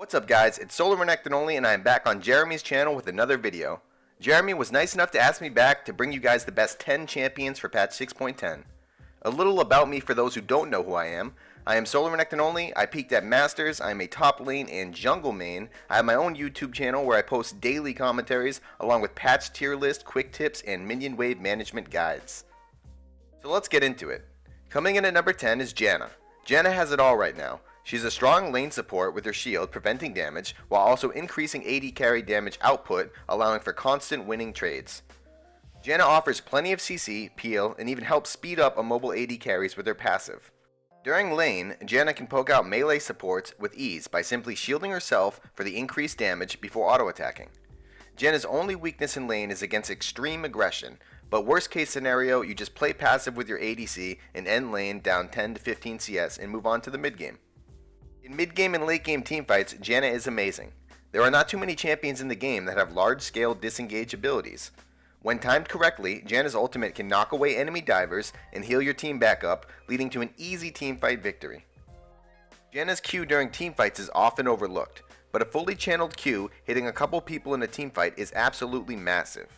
What's up guys, it's SoloRenektonOnly and I am back on Jeremy's channel with another video. Jeremy was nice enough to ask me back to bring you guys the best 10 champions for patch 6.10. A little about me for those who don't know who I am. I am SoloRenektonOnly, I peaked at Masters, I am a top lane and jungle main. I have my own YouTube channel where I post daily commentaries along with patch tier list, quick tips, and minion wave management guides. So let's get into it. Coming in at number 10 is Janna. Janna has it all right now. She's a strong lane support with her shield preventing damage while also increasing AD carry damage output, allowing for constant winning trades. Janna offers plenty of CC, peel, and even helps speed up a mobile AD carries with her passive. During lane, Janna can poke out melee supports with ease by simply shielding herself for the increased damage before auto-attacking. Janna's only weakness in lane is against extreme aggression, but worst case scenario, you just play passive with your ADC and end lane down 10 to 15 CS and move on to the mid game. In mid-game and late-game teamfights, Janna is amazing. There are not too many champions in the game that have large-scale disengage abilities. When timed correctly, Janna's ultimate can knock away enemy divers and heal your team back up, leading to an easy teamfight victory. Janna's Q during teamfights is often overlooked, but a fully channeled Q hitting a couple people in a teamfight is absolutely massive.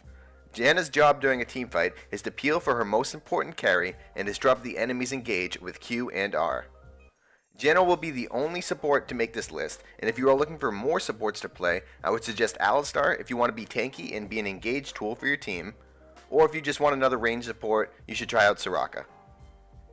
Janna's job during a teamfight is to peel for her most important carry and disrupt the enemy's engage with Q and R. Janna will be the only support to make this list, and if you are looking for more supports to play, I would suggest Alistar if you want to be tanky and be an engaged tool for your team, or if you just want another range support, you should try out Soraka.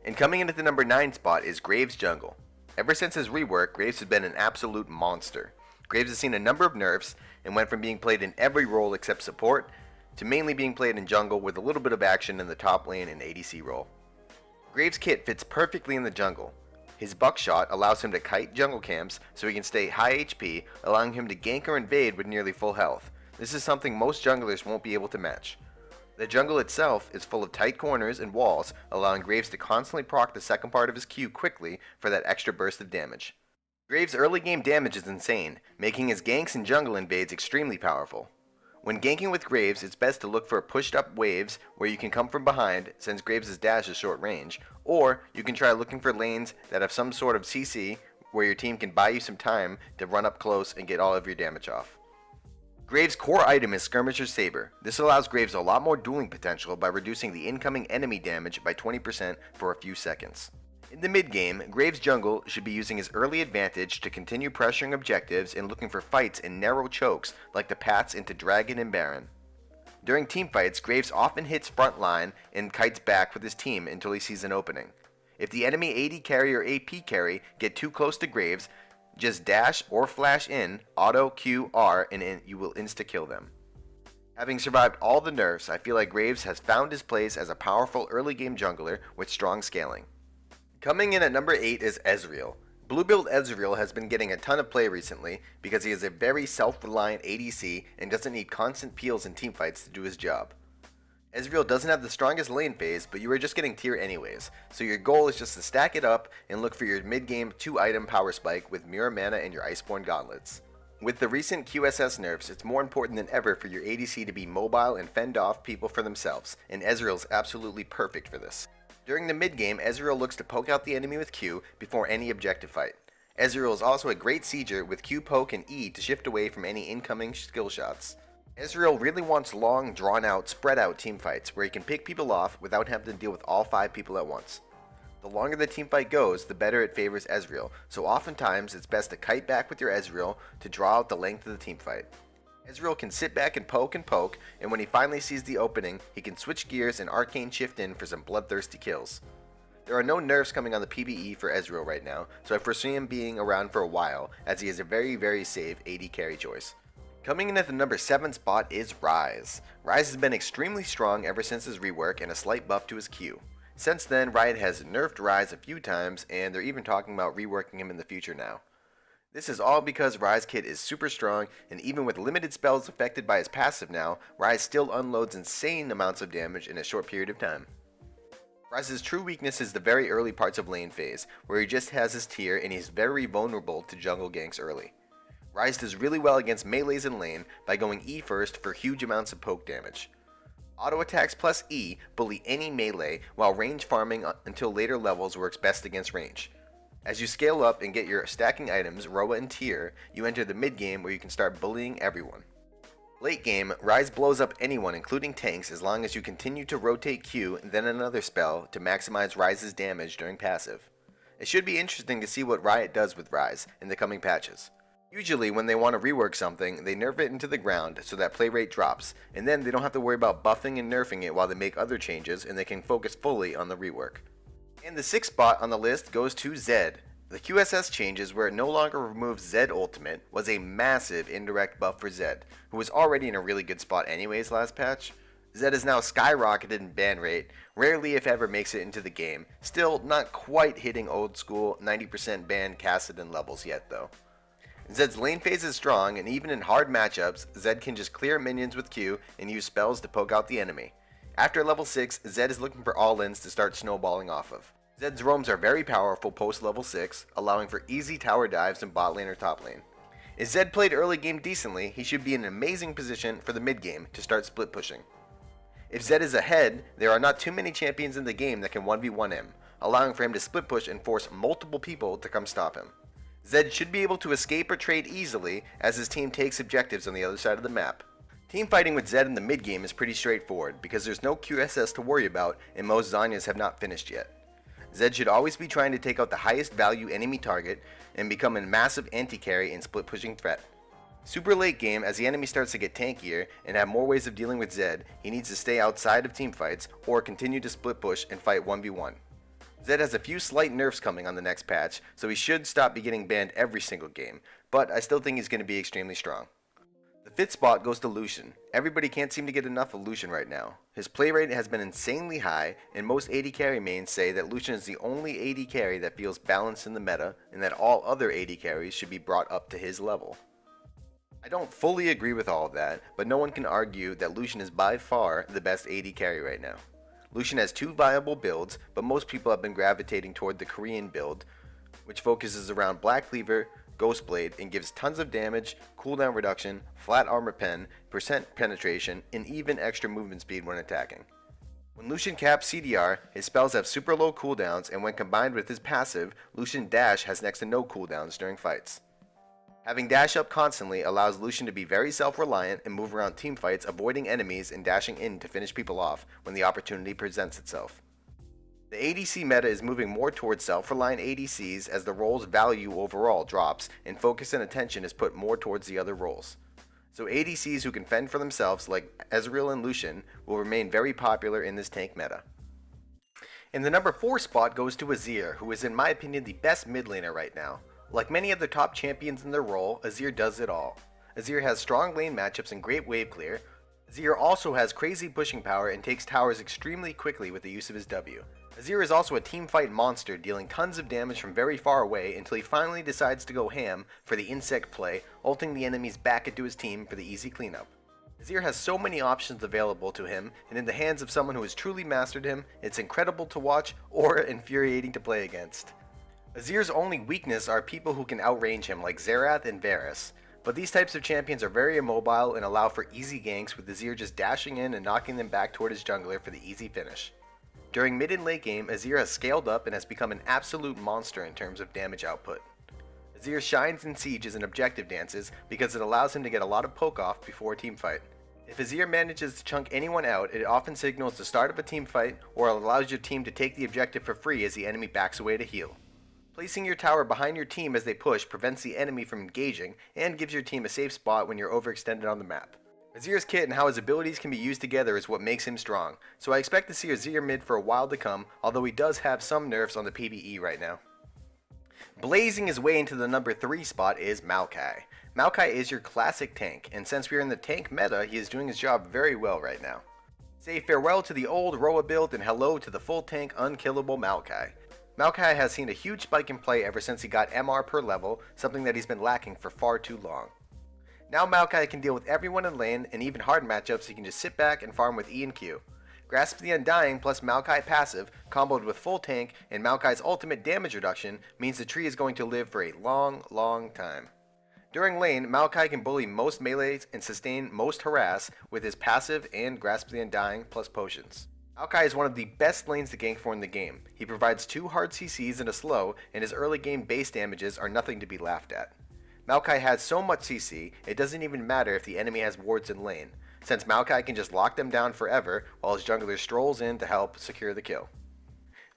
And coming in at the number 9 spot is Graves Jungle. Ever since his rework, Graves has been an absolute monster. Graves has seen a number of nerfs, and went from being played in every role except support, to mainly being played in jungle with a little bit of action in the top lane and ADC role. Graves' kit fits perfectly in the jungle. His buckshot allows him to kite jungle camps so he can stay high HP, allowing him to gank or invade with nearly full health. This is something most junglers won't be able to match. The jungle itself is full of tight corners and walls, allowing Graves to constantly proc the second part of his Q quickly for that extra burst of damage. Graves' early game damage is insane, making his ganks and jungle invades extremely powerful. When ganking with Graves, it's best to look for pushed up waves where you can come from behind since Graves' dash is short range, or you can try looking for lanes that have some sort of CC where your team can buy you some time to run up close and get all of your damage off. Graves' core item is Skirmisher's Saber. This allows Graves a lot more dueling potential by reducing the incoming enemy damage by 20% for a few seconds. In the mid game, Graves' jungle should be using his early advantage to continue pressuring objectives and looking for fights in narrow chokes like the paths into Dragon and Baron. During teamfights, Graves often hits front line and kites back with his team until he sees an opening. If the enemy AD carry or AP carry get too close to Graves, just dash or flash in, auto Q R, and you will insta-kill them. Having survived all the nerfs, I feel like Graves has found his place as a powerful early game jungler with strong scaling. Coming in at number 8 is Ezreal. Blue build Ezreal has been getting a ton of play recently because he is a very self-reliant ADC and doesn't need constant peels in teamfights to do his job. Ezreal doesn't have the strongest lane phase, but you are just getting tier anyways, so your goal is just to stack it up and look for your mid-game 2-item power spike with Mirror Mana and your Iceborne Gauntlets. With the recent QSS nerfs, it's more important than ever for your ADC to be mobile and fend off people for themselves, and Ezreal is absolutely perfect for this. During the mid-game, Ezreal looks to poke out the enemy with Q before any objective fight. Ezreal is also a great sieger with Q poke and E to shift away from any incoming skill shots. Ezreal really wants long, drawn-out, spread-out teamfights where he can pick people off without having to deal with all 5 people at once. The longer the teamfight goes, the better it favors Ezreal, so oftentimes it's best to kite back with your Ezreal to draw out the length of the teamfight. Ezreal can sit back and poke, and when he finally sees the opening, he can switch gears and arcane shift in for some bloodthirsty kills. There are no nerfs coming on the PvE for Ezreal right now, so I foresee him being around for a while, as he is a very safe AD carry choice. Coming in at the number 7 spot is Ryze. Ryze has been extremely strong ever since his rework and a slight buff to his Q. Since then, Riot has nerfed Ryze a few times, and they're even talking about reworking him in the future now. This is all because Ryze's kit is super strong, and even with limited spells affected by his passive now, Ryze still unloads insane amounts of damage in a short period of time. Ryze's true weakness is the very early parts of lane phase, where he just has his tier and he's very vulnerable to jungle ganks early. Ryze does really well against melees in lane by going E first for huge amounts of poke damage. Auto attacks plus E bully any melee, while range farming until later levels works best against range. As you scale up and get your stacking items, Roa and Tier, you enter the mid game where you can start bullying everyone. Late game, Rise blows up anyone including tanks as long as you continue to rotate Q and then another spell to maximize Rise's damage during passive. It should be interesting to see what Riot does with Rise in the coming patches. Usually when they want to rework something, they nerf it into the ground so that play rate drops, and then they don't have to worry about buffing and nerfing it while they make other changes and they can focus fully on the rework. And the 6th spot on the list goes to Zed. The QSS changes where it no longer removes Zed Ultimate was a massive indirect buff for Zed, who was already in a really good spot anyways last patch. Zed is now skyrocketed in ban rate, rarely if ever makes it into the game, still not quite hitting old school 90% ban Kassadin levels yet though. Zed's lane phase is strong, and even in hard matchups, Zed can just clear minions with Q and use spells to poke out the enemy. After level 6, Zed is looking for all-ins to start snowballing off of. Zed's roams are very powerful post level 6, allowing for easy tower dives in bot lane or top lane. If Zed played early game decently, he should be in an amazing position for the mid game to start split pushing. If Zed is ahead, there are not too many champions in the game that can 1v1 him, allowing for him to split push and force multiple people to come stop him. Zed should be able to escape or trade easily as his team takes objectives on the other side of the map. Team fighting with Zed in the mid game is pretty straightforward because there's no QSS to worry about and most Zhonya's have not finished yet. Zed should always be trying to take out the highest value enemy target and become a massive anti-carry and split pushing threat. Super late game, as the enemy starts to get tankier and have more ways of dealing with Zed, he needs to stay outside of team fights or continue to split push and fight 1v1. Zed has a few slight nerfs coming on the next patch, so he should stop getting banned every single game, but I still think he's going to be extremely strong. The 5th spot goes to Lucian. Everybody can't seem to get enough of Lucian right now. His play rate has been insanely high, and most AD carry mains say that Lucian is the only AD carry that feels balanced in the meta, and that all other AD carries should be brought up to his level. I don't fully agree with all of that, but no one can argue that Lucian is by far the best AD carry right now. Lucian has 2 viable builds, but most people have been gravitating toward the Korean build, which focuses around Black Cleaver, Ghost Blade, and gives tons of damage, cooldown reduction, flat armor pen, percent penetration, and even extra movement speed when attacking. When Lucian caps CDR, his spells have super low cooldowns, and when combined with his passive, Lucian Dash has next to no cooldowns during fights. Having dash up constantly allows Lucian to be very self-reliant and move around team fights, avoiding enemies and dashing in to finish people off when the opportunity presents itself. The ADC meta is moving more towards self-reliant ADCs as the role's value overall drops and focus and attention is put more towards the other roles. So ADCs who can fend for themselves like Ezreal and Lucian will remain very popular in this tank meta. And the number 4 spot goes to Azir, who is in my opinion the best mid laner right now. Like many of the top champions in their role, Azir does it all. Azir has strong lane matchups and great wave clear. Azir also has crazy pushing power and takes towers extremely quickly with the use of his W. Azir is also a teamfight monster, dealing tons of damage from very far away until he finally decides to go ham for the insect play, ulting the enemies back into his team for the easy cleanup. Azir has so many options available to him, and in the hands of someone who has truly mastered him, it's incredible to watch or infuriating to play against. Azir's only weakness are people who can outrange him like Xerath and Varus, but these types of champions are very immobile and allow for easy ganks with Azir just dashing in and knocking them back toward his jungler for the easy finish. During mid and late game, Azir has scaled up and has become an absolute monster in terms of damage output. Azir shines in sieges and objective dances because it allows him to get a lot of poke off before a team fight. If Azir manages to chunk anyone out, it often signals the start of a team fight or allows your team to take the objective for free as the enemy backs away to heal. Placing your tower behind your team as they push prevents the enemy from engaging and gives your team a safe spot when you're overextended on the map. Azir's kit and how his abilities can be used together is what makes him strong, so I expect to see Azir mid for a while to come, although he does have some nerfs on the PvE right now. Blazing his way into the number 3 spot is Maokai. Maokai is your classic tank, and since we are in the tank meta, he is doing his job very well right now. Say farewell to the old Roa build and hello to the full tank unkillable Maokai. Maokai has seen a huge spike in play ever since he got MR per level, something that he's been lacking for far too long. Now Maokai can deal with everyone in lane, and even hard matchups he can just sit back and farm with E and Q. Grasp the Undying plus Maokai passive, comboed with full tank and Maokai's ultimate damage reduction, means the tree is going to live for a long time. During lane, Maokai can bully most melees and sustain most harass with his passive and Grasp the Undying plus potions. Maokai is one of the best lanes to gank for in the game. He provides 2 hard CCs and a slow, and his early game base damages are nothing to be laughed at. Maokai has so much CC, it doesn't even matter if the enemy has wards in lane, since Maokai can just lock them down forever while his jungler strolls in to help secure the kill.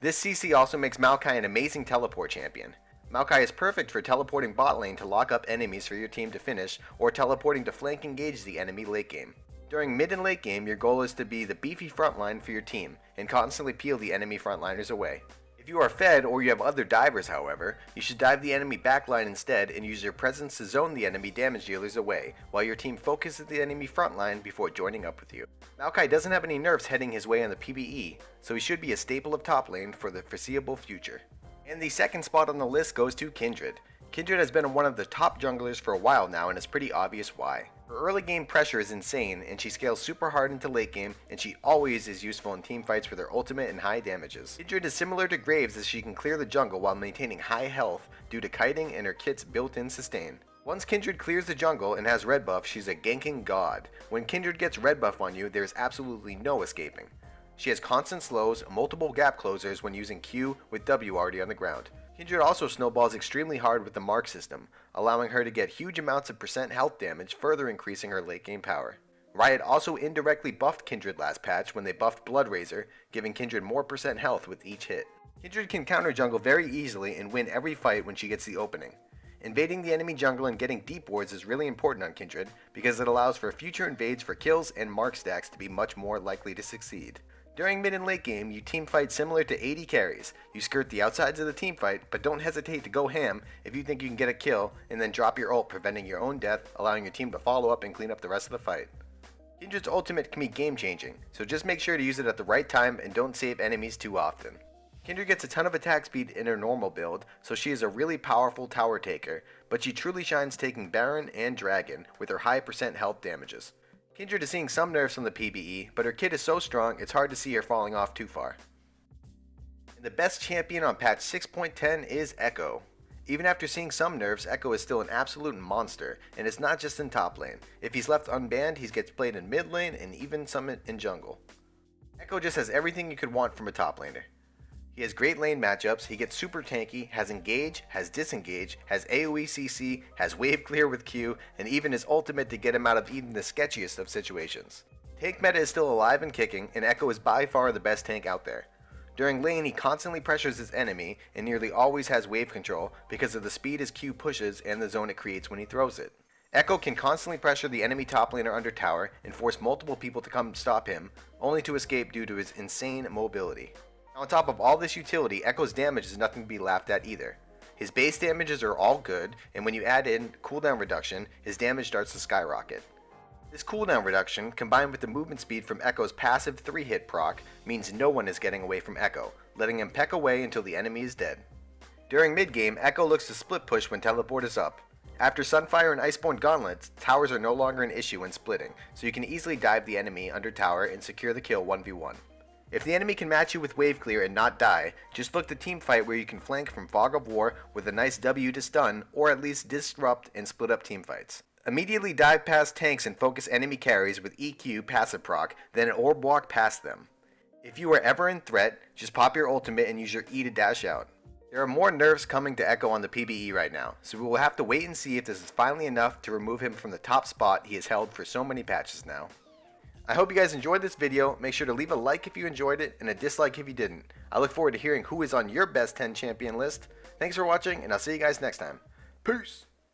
This CC also makes Maokai an amazing teleport champion. Maokai is perfect for teleporting bot lane to lock up enemies for your team to finish, or teleporting to flank engage the enemy late game. During mid and late game, your goal is to be the beefy frontline for your team, and constantly peel the enemy frontliners away. If you are fed or you have other divers, however, you should dive the enemy backline instead and use your presence to zone the enemy damage dealers away, while your team focuses the enemy frontline before joining up with you. Maokai doesn't have any nerfs heading his way on the PvE, so he should be a staple of top lane for the foreseeable future. And the second spot on the list goes to Kindred. Kindred has been one of the top junglers for a while now, and it's pretty obvious why. Her early game pressure is insane, and she scales super hard into late game, and she always is useful in team fights for their ultimate and high damages. Kindred is similar to Graves as she can clear the jungle while maintaining high health due to kiting and her kit's built-in sustain. Once Kindred clears the jungle and has red buff, she's a ganking god. When Kindred gets red buff on you, there's absolutely no escaping. She has constant slows, multiple gap closers when using Q with W already on the ground. Kindred also snowballs extremely hard with the mark system, allowing her to get huge amounts of percent health damage, further increasing her late game power. Riot also indirectly buffed Kindred last patch when they buffed Blood Razor, giving Kindred more percent health with each hit. Kindred can counter jungle very easily and win every fight when she gets the opening. Invading the enemy jungle and getting deep wards is really important on Kindred because it allows for future invades for kills and mark stacks to be much more likely to succeed. During mid and late game, you team fight similar to AD carries. You skirt the outsides of the team fight, but don't hesitate to go ham if you think you can get a kill, and then drop your ult, preventing your own death, allowing your team to follow up and clean up the rest of the fight. Kindred's ultimate can be game changing, so just make sure to use it at the right time and don't save enemies too often. Kindred gets a ton of attack speed in her normal build, so she is a really powerful tower taker, but she truly shines taking Baron and Dragon with her high percent health damages. Kindred is seeing some nerfs on the PvE, but her kit is so strong it's hard to see her falling off too far. And the best champion on patch 6.10 is Echo. Even after seeing some nerfs, Echo is still an absolute monster, and it's not just in top lane. If he's left unbanned, he gets played in mid lane and even some in jungle. Echo just has everything you could want from a top laner. He has great lane matchups, he gets super tanky, has engage, has disengage, has AoE CC, has wave clear with Q, and even his ultimate to get him out of even the sketchiest of situations. Tank meta is still alive and kicking, and Echo is by far the best tank out there. During lane, he constantly pressures his enemy, and nearly always has wave control because of the speed his Q pushes and the zone it creates when he throws it. Echo can constantly pressure the enemy top laner under tower and force multiple people to come stop him, only to escape due to his insane mobility. On top of all this utility, Echo's damage is nothing to be laughed at either. His base damages are all good, and when you add in cooldown reduction, his damage starts to skyrocket. This cooldown reduction, combined with the movement speed from Echo's passive 3-hit proc, means no one is getting away from Echo, letting him peck away until the enemy is dead. During mid-game, Echo looks to split push when teleport is up. After Sunfire and Iceborne Gauntlets, towers are no longer an issue when splitting, so you can easily dive the enemy under tower and secure the kill 1v1. If the enemy can match you with wave clear and not die, just look to team fight where you can flank from Fog of War with a nice W to stun, or at least disrupt and split up team fights. Immediately dive past tanks and focus enemy carries with EQ passive proc, then orb walk past them. If you are ever in threat, just pop your ultimate and use your E to dash out. There are more nerfs coming to Echo on the PvE right now, so we will have to wait and see if this is finally enough to remove him from the top spot he has held for so many patches now. I hope you guys enjoyed this video. Make sure to leave a like if you enjoyed it and a dislike if you didn't. I look forward to hearing who is on your best 10 champion list. Thanks for watching, and I'll see you guys next time. Peace!